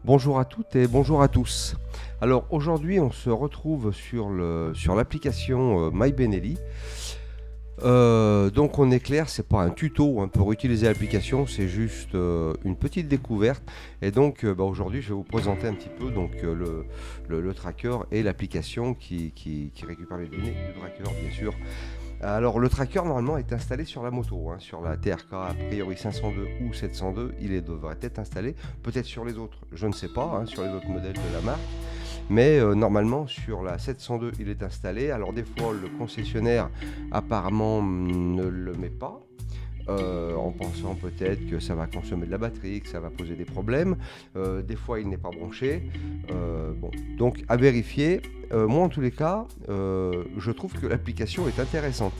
Bonjour à toutes et bonjour à tous. Alors aujourd'hui on se retrouve sur l'application MyBenelli. Donc on est clair, c'est pas un tuto pour utiliser l'application, c'est juste une petite découverte. Et donc aujourd'hui je vais vous présenter un petit peu le tracker et l'application qui récupère les données du tracker bien sûr. Alors le tracker normalement est installé sur la moto, sur la TRK a priori 502 ou 702, devrait être installé, peut-être sur les autres, je ne sais pas, sur les autres modèles de la marque, mais normalement sur la 702 il est installé. Alors des fois le concessionnaire apparemment ne le met pas, en pensant peut-être que ça va consommer de la batterie, que ça va poser des problèmes. Des fois il n'est pas branché. Bon, donc à vérifier. Moi en tous les cas, je trouve que l'application est intéressante.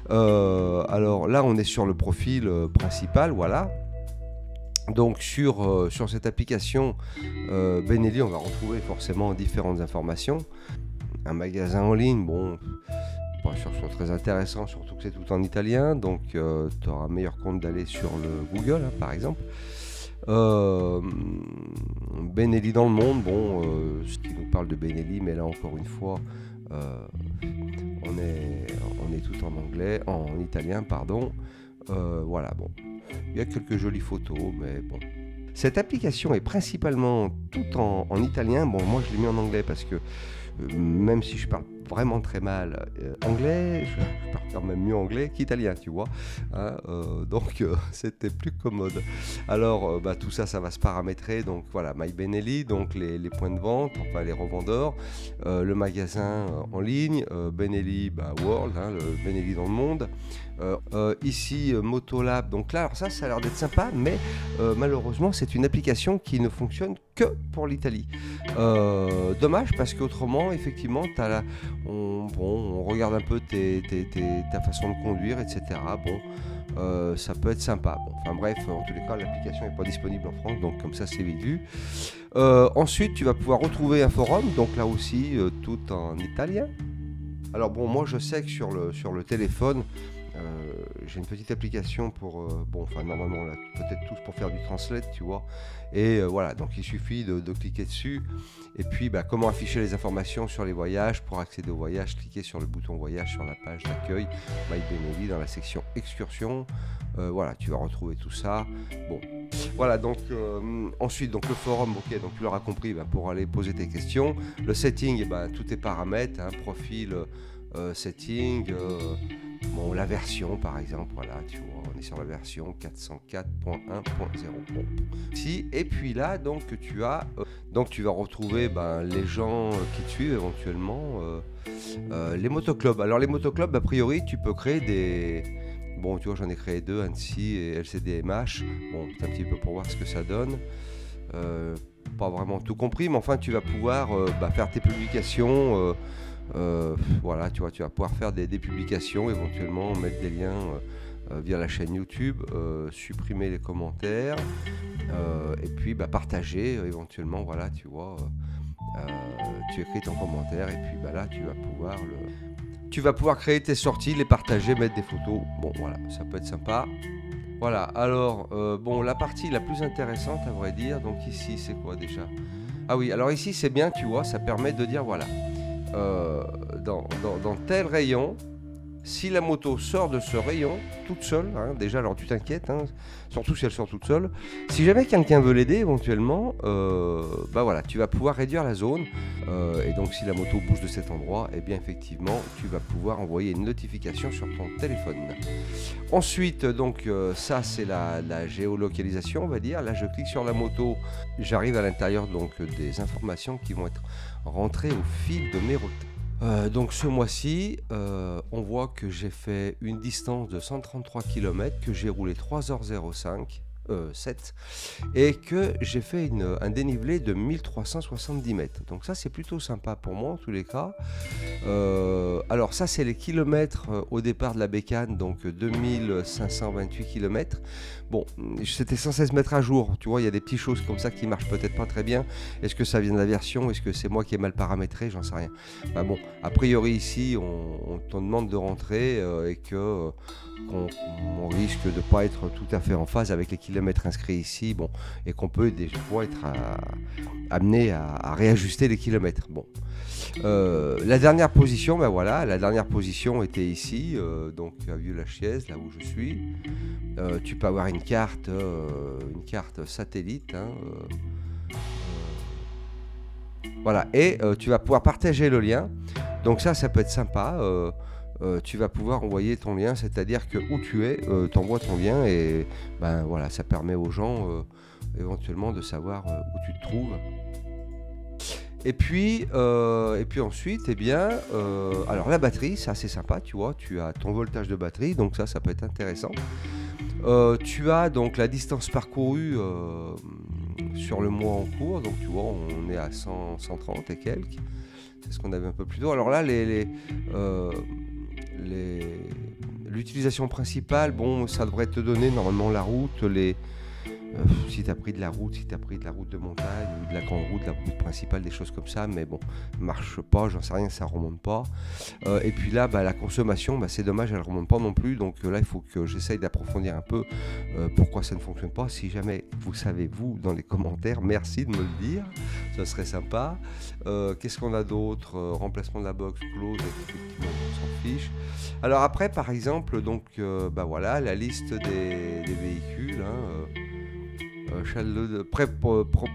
Alors là on est sur le profil principal, voilà. Donc sur cette application Benelli, on va retrouver forcément différentes informations. Un magasin en ligne, bon, pas sûr que ce soit très intéressant, surtout que c'est tout en italien, donc tu auras meilleur compte d'aller sur le Google, par exemple. Benelli dans le monde, bon, ce qui nous parle de Benelli, mais là encore une fois, on est tout en anglais, en italien, pardon. Voilà, bon, il y a quelques jolies photos, mais bon. Cette application est principalement tout en italien. Bon, moi je l'ai mis en anglais parce que même si je parle vraiment très mal anglais, je parle quand même mieux anglais qu'italien, tu vois. Donc c'était plus commode. Alors tout ça, ça va se paramétrer. Donc voilà, MyBenelli, donc les points de vente, enfin les revendeurs, le magasin en ligne, Benelli World, le Benelli dans le monde. Ici Motolab, donc là alors ça a l'air d'être sympa, mais malheureusement c'est une application qui ne fonctionne que pour l'Italie. Dommage parce qu'autrement effectivement on regarde un peu ta façon de conduire, etc. Bon, ça peut être sympa. Bon, enfin bref, en tous les cas l'application n'est pas disponible en France, donc comme ça c'est vite vu. Ensuite tu vas pouvoir retrouver un forum, donc là aussi tout en italien. Alors bon, moi je sais que sur le téléphone, j'ai une petite application pour, normalement là, peut-être tous pour faire du translate, tu vois. Et voilà, donc il suffit de cliquer dessus. Et puis comment afficher les informations sur les voyages. Pour accéder aux voyages, cliquez sur le bouton voyage sur la page d'accueil MyBenelli dans la section excursion. Voilà, tu vas retrouver tout ça. Bon, voilà, donc ensuite donc le forum, ok, donc tu l'auras compris, pour aller poser tes questions. Le setting, tous tes paramètres, profil, setting, bon, la version par exemple, voilà, tu vois, on est sur la version 404.1.0. Bon. Si, et puis là, donc tu vas retrouver les gens qui te suivent éventuellement, les motoclubs. Alors les motoclubs, a priori, tu peux créer des... Bon, tu vois, j'en ai créé deux, Annecy et LCDMH. Bon, c'est un petit peu pour voir ce que ça donne. Pas vraiment tout compris, mais enfin, tu vas pouvoir faire tes publications. Voilà, tu vois, tu vas pouvoir faire des publications, éventuellement mettre des liens via la chaîne YouTube, supprimer les commentaires, et puis partager éventuellement, voilà, tu vois, tu écris ton commentaire, et puis là, tu vas pouvoir créer tes sorties, les partager, mettre des photos. Bon, voilà, ça peut être sympa. Voilà, alors, bon, la partie la plus intéressante, à vrai dire, donc ici, c'est quoi déjà? Ah oui, alors ici, c'est bien, tu vois, ça permet de dire, voilà, dans tel rayon, si la moto sort de ce rayon toute seule, déjà alors tu t'inquiètes, surtout si elle sort toute seule, si jamais quelqu'un veut l'aider éventuellement, voilà, tu vas pouvoir réduire la zone, et donc si la moto bouge de cet endroit, et bien effectivement tu vas pouvoir envoyer une notification sur ton téléphone. Ensuite donc ça c'est la géolocalisation, on va dire. Là je clique sur la moto, j'arrive à l'intérieur donc des informations qui vont être rentrées au fil de mes routes. Donc ce mois-ci, on voit que j'ai fait une distance de 133 km, que j'ai roulé 3h05, 7, et que j'ai fait un dénivelé de 1370 mètres. Donc ça c'est plutôt sympa pour moi en tous les cas. Alors ça c'est les kilomètres au départ de la bécane, donc 2528 km. Bon, c'était 116 mètres à jour, tu vois, il y a des petites choses comme ça qui marchent peut-être pas très bien. Est-ce que ça vient de la version? Est-ce que c'est moi qui ai mal paramétré? J'en sais rien. Bon, a priori ici, on te demande de rentrer et que qu'on risque de ne pas être tout à fait en phase avec les kilomètres inscrits ici, bon, et qu'on peut des fois être amené à réajuster les kilomètres. Bon. La dernière position, ben voilà, la dernière position était ici, donc à Vieux-la-Chièze, là où je suis. Tu peux avoir une carte satellite, hein, voilà, et tu vas pouvoir partager le lien. Donc ça peut être sympa. Tu vas pouvoir envoyer ton lien, c'est-à-dire que où tu es, t'envoies ton lien et ben voilà, ça permet aux gens éventuellement de savoir où tu te trouves. Et puis ensuite, eh bien, alors la batterie, c'est assez sympa, tu vois, tu as ton voltage de batterie, donc ça peut être intéressant. Tu as donc la distance parcourue sur le mois en cours, donc tu vois, on est à 130 et quelques. C'est ce qu'on avait un peu plus tôt. Alors là, l'utilisation principale, bon, ça devrait te donner normalement la route, si tu as pris de la route, si tu as pris de la route de montagne ou de la grande route, de la route principale, des choses comme ça, mais bon, marche pas, j'en sais rien, ça remonte pas. Et puis là, la consommation, c'est dommage, elle remonte pas non plus, donc là, il faut que j'essaye d'approfondir un peu pourquoi ça ne fonctionne pas. Si jamais vous savez, vous, dans les commentaires, merci de me le dire, ça serait sympa. Qu'est-ce qu'on a d'autre? Remplacement de la box close, effectivement, on s'en fiche. Alors après, par exemple, donc, voilà, la liste des véhicules, hein,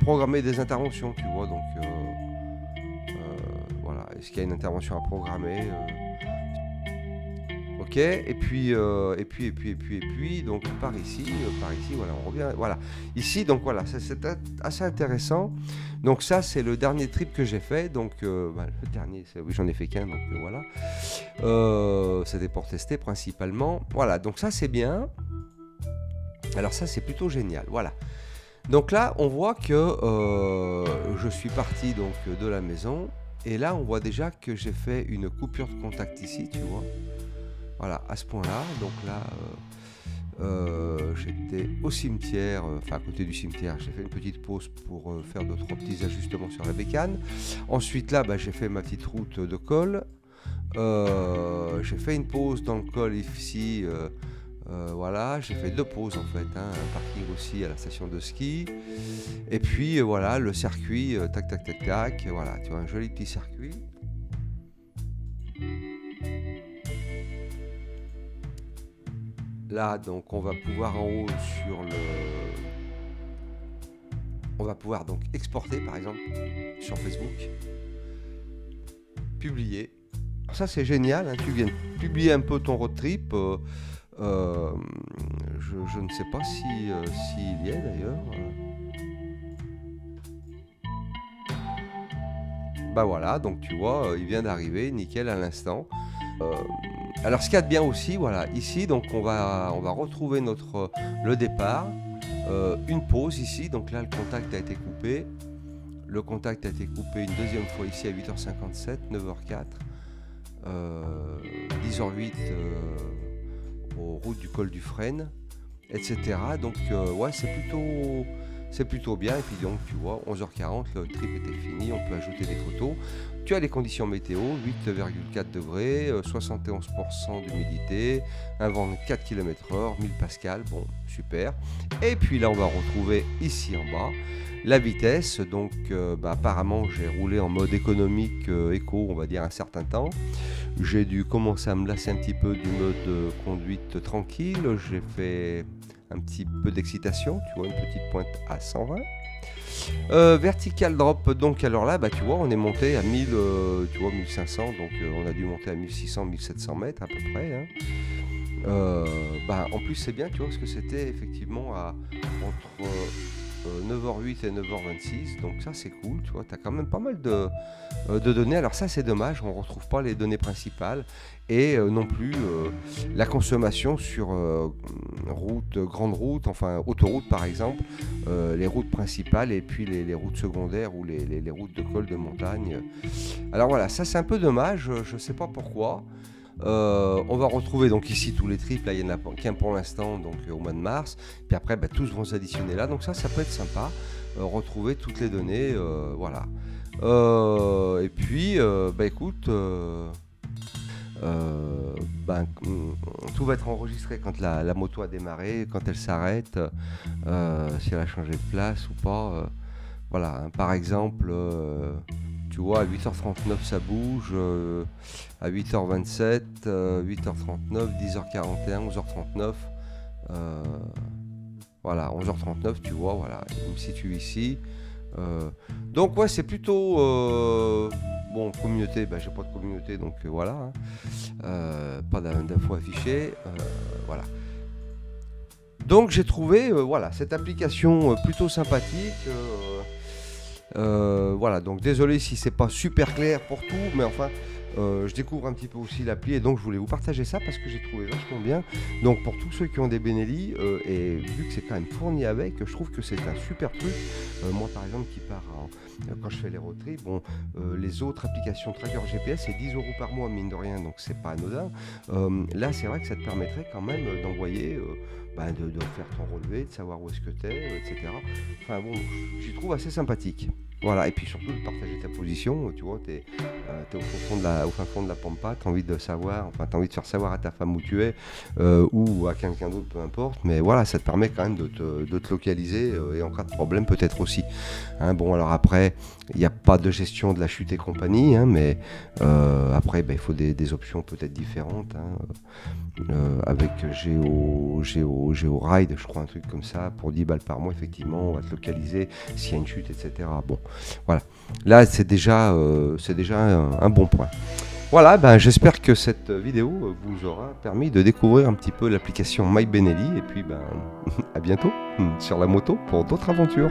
programmer des interventions, tu vois, donc voilà, est-ce qu'il y a une intervention à programmer, ok, et puis donc par ici, voilà, on revient, voilà, ici, donc voilà, c'est assez intéressant. Donc ça, c'est le dernier trip que j'ai fait, donc le dernier, oui, j'en ai fait qu'un, donc voilà, c'était pour tester principalement, voilà, donc ça c'est bien. Alors ça c'est plutôt génial, voilà. Donc là, on voit que je suis parti donc de la maison. Et là, on voit déjà que j'ai fait une coupure de contact ici, tu vois. Voilà, à ce point-là. Donc là, j'étais au cimetière, enfin à côté du cimetière. J'ai fait une petite pause pour faire 2-3 petits ajustements sur la bécane. Ensuite, là, j'ai fait ma petite route de col. J'ai fait une pause dans le col ici. Voilà, j'ai fait 2 pauses en fait, hein, un parking aussi à la station de ski. Et puis voilà, le circuit, tac, voilà, tu vois, un joli petit circuit. Là, donc, on va pouvoir en haut on va pouvoir donc exporter, par exemple, sur Facebook. Publier. Alors ça, c'est génial, hein, tu viens publier un peu ton road trip. Je ne sais pas s'il y est d'ailleurs. Voilà, donc tu vois, il vient d'arriver, nickel à l'instant. Alors ce qu'il y a de bien aussi, voilà, ici, donc on va retrouver le départ, une pause ici, donc là le contact a été coupé. Le contact a été coupé une deuxième fois ici à 8h57, 9h04, 10h08 aux routes du col du Frêne, etc. Donc ouais, c'est plutôt bien. Et puis donc tu vois, 11h40, le trip était fini, on peut ajouter des photos. Tu as les conditions météo, 8,4 degrés, 71% d'humidité, un vent de 4 km/h, 1000 pascal, bon, super. Et puis là, on va retrouver ici en bas la vitesse. Donc apparemment, j'ai roulé en mode économique, éco, on va dire un certain temps. J'ai dû commencer à me lasser un petit peu du mode conduite tranquille. J'ai fait un petit peu d'excitation, tu vois, une petite pointe à 120. Vertical drop, donc alors là, tu vois, on est monté à 1000, tu vois, 1500, donc on a dû monter à 1600, 1700 mètres à peu près. Hein. En plus, c'est bien, tu vois, parce que c'était effectivement entre 9h08 et 9h26, donc ça c'est cool, tu vois, tu as quand même pas mal de données. Alors ça c'est dommage, on ne retrouve pas les données principales et non plus la consommation sur grande route, enfin autoroute par exemple, les routes principales et puis les routes secondaires ou les routes de col de montagne. Alors voilà, ça c'est un peu dommage, je ne sais pas pourquoi. On va retrouver donc ici tous les trips, là il y en a qu'un pour l'instant, donc au mois de mars, puis après tous vont s'additionner là, donc ça peut être sympa, retrouver toutes les données, voilà. Et puis écoute, ben, tout va être enregistré quand la moto a démarré, quand elle s'arrête, si elle a changé de place ou pas. Voilà, hein. Par exemple, tu vois, à 8h39 ça bouge, à 8h27, 8h39, 10h41, 11h39. Voilà, 11h39, tu vois, voilà, il me situe ici. Donc ouais, c'est plutôt bon, communauté, j'ai pas de communauté, donc voilà, hein. Pas d'infos affichées, voilà. Donc j'ai trouvé voilà, cette application plutôt sympathique. Voilà, donc désolé si c'est pas super clair pour tout, mais enfin je découvre un petit peu aussi l'appli et donc je voulais vous partager ça parce que j'ai trouvé vachement bien. Donc pour tous ceux qui ont des Benelli et vu que c'est quand même fourni avec, je trouve que c'est un super truc. Moi par exemple qui pars quand je fais les road trips, bon, les autres applications tracker GPS c'est 10 € par mois mine de rien, donc c'est pas anodin. Là c'est vrai que ça te permettrait quand même d'envoyer, de faire ton relevé, de savoir où est-ce que tu es, etc. Enfin bon, j'y trouve assez sympathique. Voilà, et puis surtout de partager ta position, tu vois, t'es au fin fond de la pampa, t'as envie de savoir, enfin t'as envie de faire savoir à ta femme où tu es, ou à quelqu'un d'autre, peu importe, mais voilà, ça te permet quand même de te localiser, et en cas de problème peut-être aussi. Hein, bon, alors après, il n'y a pas de gestion de la chute et compagnie, hein, mais après, il faut des options peut-être différentes, hein, avec GeoRide, je crois, un truc comme ça, pour 10 balles par mois, effectivement, on va te localiser s'il y a une chute, etc. Bon, voilà. Là, c'est déjà un bon point. Voilà, j'espère que cette vidéo vous aura permis de découvrir un petit peu l'application My Benelli, et puis à bientôt sur la moto pour d'autres aventures.